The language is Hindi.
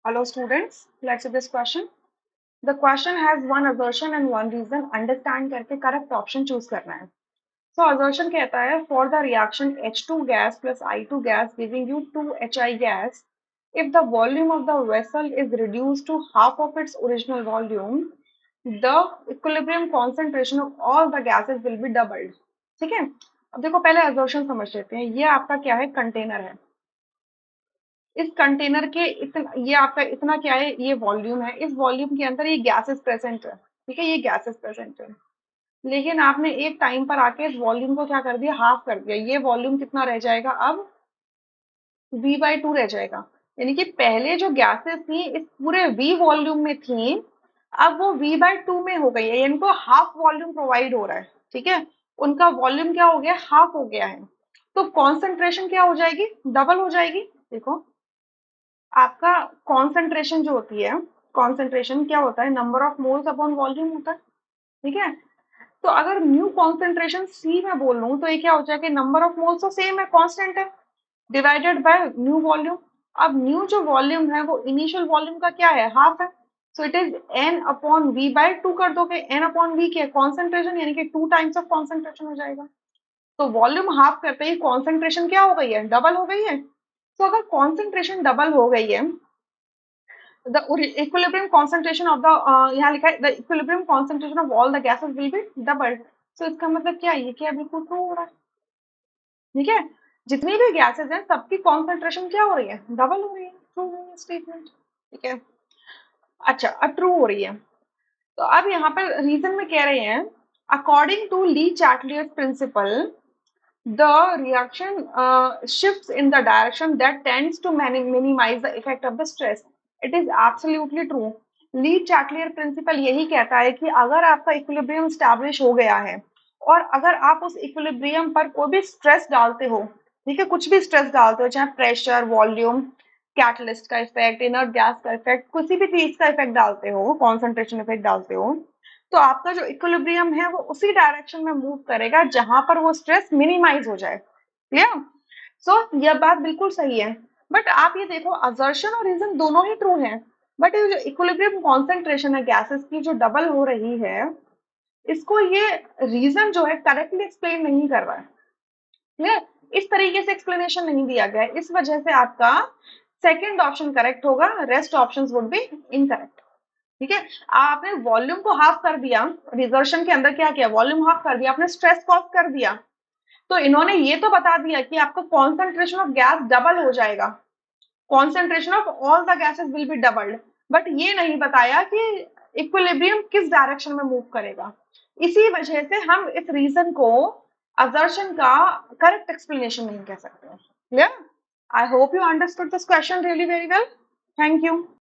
Hello students, let's see this question. The question has one assertion and one reason. Understand करके correct option choose करना है. So assertion कहता है for the reaction H2 gas plus I2 gas giving you 2HI gas, if the volume of the vessel is reduced to half of its original volume, the equilibrium concentration of all the gases will be doubled. ठीक है. अब देखो पहले assertion समझ लेते हैं. ये आपका क्या है? कंटेनर है. इस कंटेनर के इतना ये आपका इतना क्या है? ये वॉल्यूम है. इस वॉल्यूम के अंदर ये गैसेस प्रेजेंट है. ठीक है, ये गैसेस प्रेजेंट है. लेकिन आपने एक टाइम पर आके इस वॉल्यूम को क्या कर दिया? हाफ कर दिया. ये वॉल्यूम कितना रह जाएगा? अब V/2 रह जाएगा. यानी कि पहले जो गैसेस थी इस पूरे V वॉल्यूम में थी, अब वो V/2 में हो गई है. यानी इनको हाफ वॉल्यूम प्रोवाइड हो रहा है. ठीक है, उनका वॉल्यूम क्या हो गया? हाफ हो गया है. तो कॉन्सेंट्रेशन क्या हो जाएगी? डबल हो जाएगी. देखो आपका कॉन्सेंट्रेशन जो होती है, कॉन्सेंट्रेशन क्या होता है? Number of moles upon volume होता है. ठीक है, तो अगर न्यू कॉन्सेंट्रेशन सी में बोल लूं तो ये क्या हो जाएगा? नंबर ऑफ मोल्स तो सेम है, कांस्टेंट है, डिवाइडेड बाय न्यू वॉल्यूम. अब न्यू जो वॉल्यूम है वो इनिशियल वॉल्यूम का क्या है? हाफ है. So it is n upon V by two कर दोगे. एन अपॉन वी क्या है? कॉन्सेंट्रेशन, यानी कि टू टाइम्स ऑफ कॉन्सेंट्रेशन हो जाएगा. तो वॉल्यूम हाफ करते ही कॉन्सेंट्रेशन क्या हो गई है? डबल हो गई है. तो अगर कॉन्सेंट्रेशन डबल हो गई है, the equilibrium concentration of the यहाँ लिखा है the equilibrium concentration of all the gases will be doubled. So इसका मतलब क्या है? ये क्या बिल्कुल ट्रू हो रहा है. ठीक है, जितनी भी गैसेस हैं सबकी कॉन्सेंट्रेशन क्या हो रही है? डबल हो रही है. ट्रू है ये स्टेटमेंट. ठीक है, अच्छा अब ट्रू हो रही है. तो अब यहाँ पर रीजन में कह रहे हैं according to Le Chatelier's principle the reaction shifts in the direction that tends to minimize the effect of the stress. It is absolutely true. Lee Chatelier principal यही कहता है कि अगर आपका इक्विलिब्रियम स्टैब्लिश हो गया है और अगर आप उस इक्विलिब्रियम पर कोई भी स्ट्रेस डालते हो, ठीक है, कुछ भी स्ट्रेस डालते हो, चाहे प्रेशर, वॉल्यूम, कैटलिस्ट का इफेक्ट, इनर्ट गैस का इफेक्ट, किसी भी चीज का इफेक्ट डालते हो, कॉन्सेंट्रेशन इफेक्ट डालते हो, तो आपका जो इक्विलिब्रियम है वो उसी डायरेक्शन में मूव करेगा जहां पर वो स्ट्रेस मिनिमाइज हो जाए. क्लियर? सो यह बात बिल्कुल सही है. बट आप ये देखो असर्शन और रीजन दोनों ही ट्रू हैं. बट ये जो इक्विलिब्रियम कॉन्सेंट्रेशन है गैसेस की जो डबल हो रही है, इसको ये रीजन जो है करेक्टली एक्सप्लेन नहीं कर रहा है. क्लियर? इस तरीके से एक्सप्लेनेशन नहीं दिया गया है. इस वजह से आपका सेकेंड ऑप्शन करेक्ट होगा, rest options would be incorrect. ठीक है, आपने वॉल्यूम को हाफ कर दिया, रिजर्शन के अंदर क्या किया? वॉल्यूम हाफ कर दिया, आपने स्ट्रेस कॉज कर दिया. तो इन्होंने ये तो बता दिया कि आपका कॉन्सेंट्रेशन ऑफ गैस डबल हो जाएगा, concentration of all the gases will be doubled. But ये नहीं बताया कि इक्विलिब्रियम किस डायरेक्शन में मूव करेगा. इसी वजह से हम इस रीजन को असर्शन का करेक्ट एक्सप्लेनेशन नहीं कह सकते. Clear? I hope you understood this question really very well. Thank you.